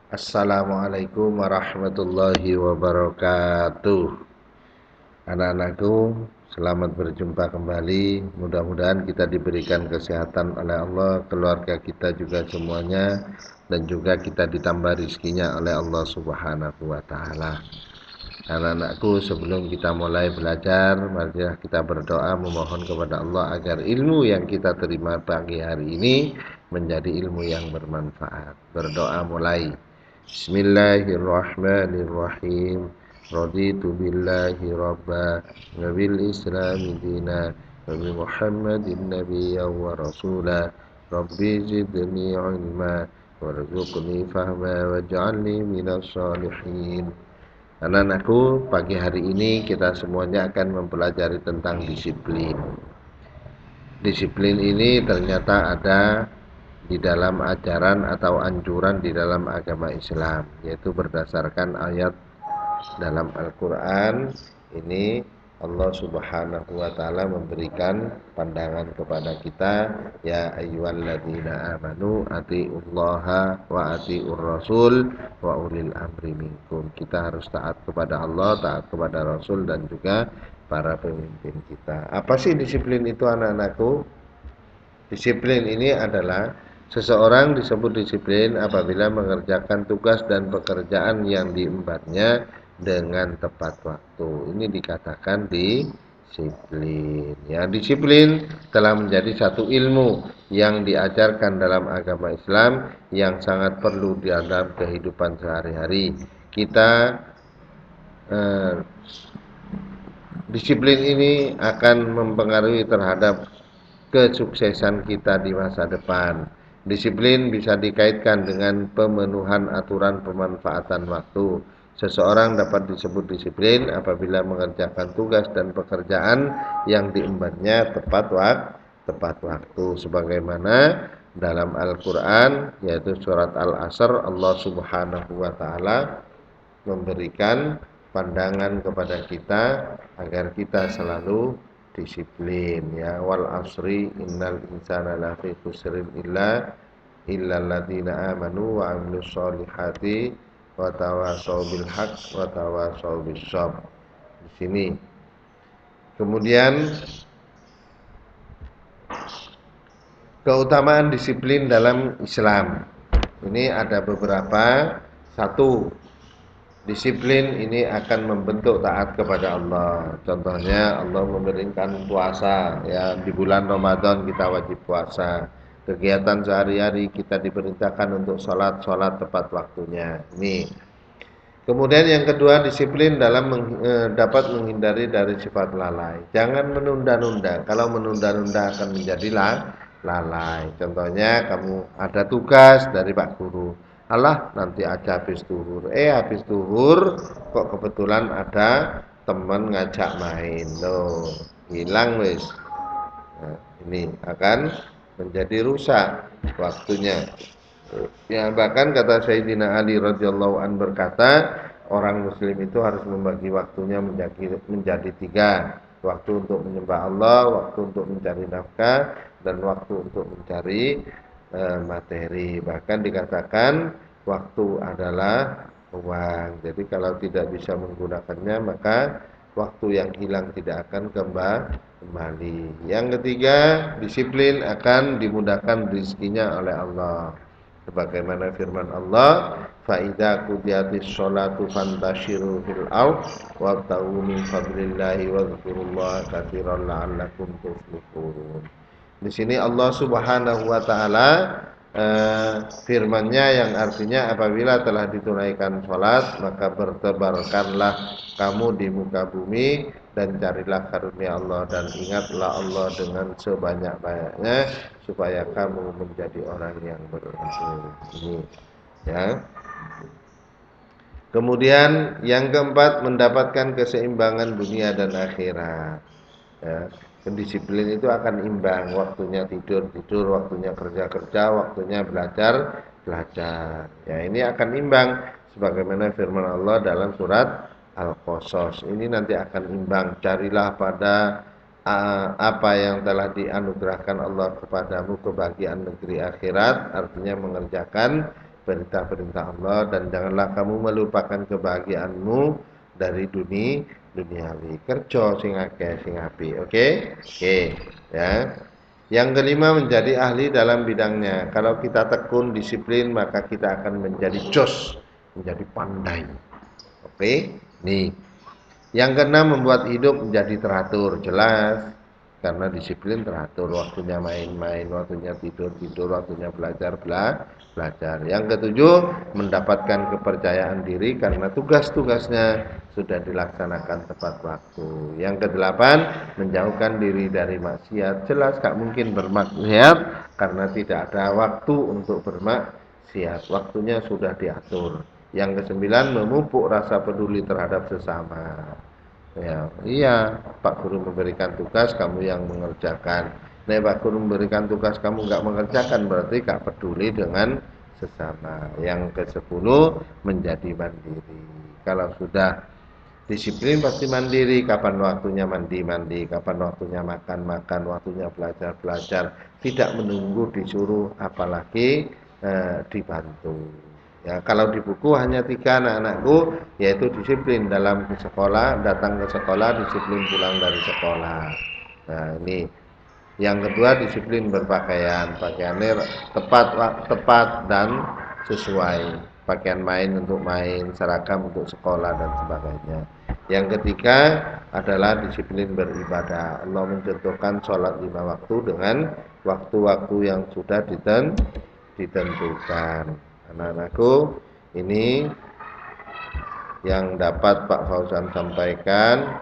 Assalamualaikum warahmatullahi wabarakatuh. Anak-anakku, selamat berjumpa kembali. Mudah-mudahan kita diberikan kesehatan oleh Allah, keluarga kita juga semuanya, dan juga kita ditambah rizkinya oleh Allah Subhanahu wa Ta'ala. Anak-anakku, sebelum kita mulai belajar, marilah kita berdoa memohon kepada Allah agar ilmu yang kita terima pagi hari ini menjadi ilmu yang bermanfaat. Berdoa mulai. Bismillahirrahmanirrahim. Raditu billahi rabba wa bil islami dina wa bi Muhammadin nabiyya wa rasula. Rabbi zidni ilma warzuqni fahma waj'alni minas salihin. Anak-anakku, pagi hari ini kita semuanya akan mempelajari tentang disiplin. Disiplin ini ternyata ada di dalam ajaran atau anjuran di dalam agama Islam, yaitu berdasarkan ayat dalam Al-Quran. Ini Allah Subhanahu wa Ta'ala memberikan pandangan kepada kita, ya ayyuhalladzina amanu atiullaha wa atiur rasul wa ulil amri minkum. Kita harus taat kepada Allah, taat kepada Rasul, dan juga para pemimpin kita. Apa sih disiplin itu, anak-anakku? Disiplin ini adalah seseorang disebut disiplin apabila mengerjakan tugas dan pekerjaan yang diembannya dengan tepat waktu. Ini dikatakan disiplin. Ya, disiplin telah menjadi satu ilmu yang diajarkan dalam agama Islam yang sangat perlu di dalam kehidupan sehari-hari. Kita disiplin ini akan mempengaruhi terhadap kesuksesan kita di masa depan. Disiplin bisa dikaitkan dengan pemenuhan aturan pemanfaatan waktu. Seseorang dapat disebut disiplin apabila mengerjakan tugas dan pekerjaan yang diembannya tepat waktu, sebagaimana dalam Al-Quran, yaitu surat Al-Asr, Allah Subhanahu wa Ta'ala memberikan pandangan kepada kita agar kita selalu disiplin, ya. Wal asri innal insana lafi khusrin illal ladzina amanu wa amilus solihati wa tawasau bil haq wa tawasau bis sabr. Di sini kemudian keutamaan disiplin dalam Islam ini ada beberapa. Satu, disiplin ini akan membentuk taat kepada Allah. Contohnya Allah memberikan puasa, ya, di bulan Ramadan kita wajib puasa. Kegiatan sehari-hari kita diperintahkan untuk sholat tepat waktunya. Ini. Kemudian yang kedua, disiplin dalam dapat menghindari dari sifat lalai. Jangan menunda-nunda. Kalau menunda-nunda akan menjadi lalai. Contohnya kamu ada tugas dari Pak Guru. Alah, nanti aja habis zuhur. Habis zuhur kok kebetulan ada teman ngajak main. Loh, hilang wis. Nah, ini akan menjadi rusak waktunya. Ya, bahkan kata Sayyidina Ali radhiyallahu an berkata, orang muslim itu harus membagi waktunya menjadi tiga. Waktu untuk menyembah Allah, waktu untuk mencari nafkah, dan waktu untuk mencari materi. Bahkan dikatakan waktu adalah uang. Jadi kalau tidak bisa menggunakannya, maka waktu yang hilang tidak akan kembali. Yang ketiga, disiplin akan dimudahkan rezekinya oleh Allah. Sebagaimana firman Allah, fa idza qudiyatis sholatu fantashiru fil ard wabtaghu min fadlillahi wadhkurullaha katsiran la'allakum tuflihun. Di sini Allah Subhanahu wa Ta'ala firman-Nya yang artinya, apabila telah ditunaikan sholat maka bertebarkanlah kamu di muka bumi dan carilah karunia Allah, dan ingatlah Allah dengan sebanyak-banyaknya supaya kamu menjadi orang yang berilmu. Ini, ya. Kemudian yang keempat, mendapatkan keseimbangan dunia dan akhirat. Ya, pendisiplin itu akan imbang, waktunya tidur, waktunya kerja, waktunya belajar. Ya, ini akan imbang sebagaimana firman Allah dalam surat Al-Qasas. Ini nanti akan imbang. Carilah pada apa yang telah dianugerahkan Allah kepadamu kebahagiaan negeri akhirat, artinya mengerjakan perintah-perintah Allah, dan janganlah kamu melupakan kebahagiaanmu dari duniawi. Kerja sing akeh sing apik. Oke? Oke, ya. Yang kelima, menjadi ahli dalam bidangnya. Kalau kita tekun disiplin, maka kita akan menjadi jos, menjadi pandai. Oke? Nih. Yang keenam, membuat hidup menjadi teratur, jelas. Karena disiplin teratur, waktunya main-main, waktunya tidur-tidur, waktunya belajar. Yang ketujuh, mendapatkan kepercayaan diri karena tugas-tugasnya sudah dilaksanakan tepat waktu. Yang kedelapan, menjauhkan diri dari maksiat. Jelas gak mungkin bermaksiat karena tidak ada waktu untuk bermaksiat. Waktunya sudah diatur. Yang kesembilan, memupuk rasa peduli terhadap sesama. Ya, iya, Pak Guru memberikan tugas, kamu yang mengerjakan. Nah, Pak Guru memberikan tugas, kamu nggak mengerjakan, berarti nggak peduli dengan sesama. Yang ke-10, menjadi mandiri. Kalau sudah disiplin pasti mandiri. Kapan waktunya mandi, kapan waktunya makan, waktunya belajar. Tidak menunggu disuruh, apalagi dibantu. Ya, kalau di buku hanya 3 anak-anakku, yaitu disiplin dalam ke sekolah, datang ke sekolah, disiplin pulang dari sekolah. Nah, ini yang kedua, disiplin berpakaian. Pakaiannya tepat dan sesuai. Pakaian main untuk main, seragam untuk sekolah dan sebagainya. Yang ketiga adalah disiplin beribadah. Allah mencontohkan sholat 5 waktu dengan waktu-waktu yang sudah ditentukan. Anak-anakku, ini yang dapat Pak Fauzan sampaikan.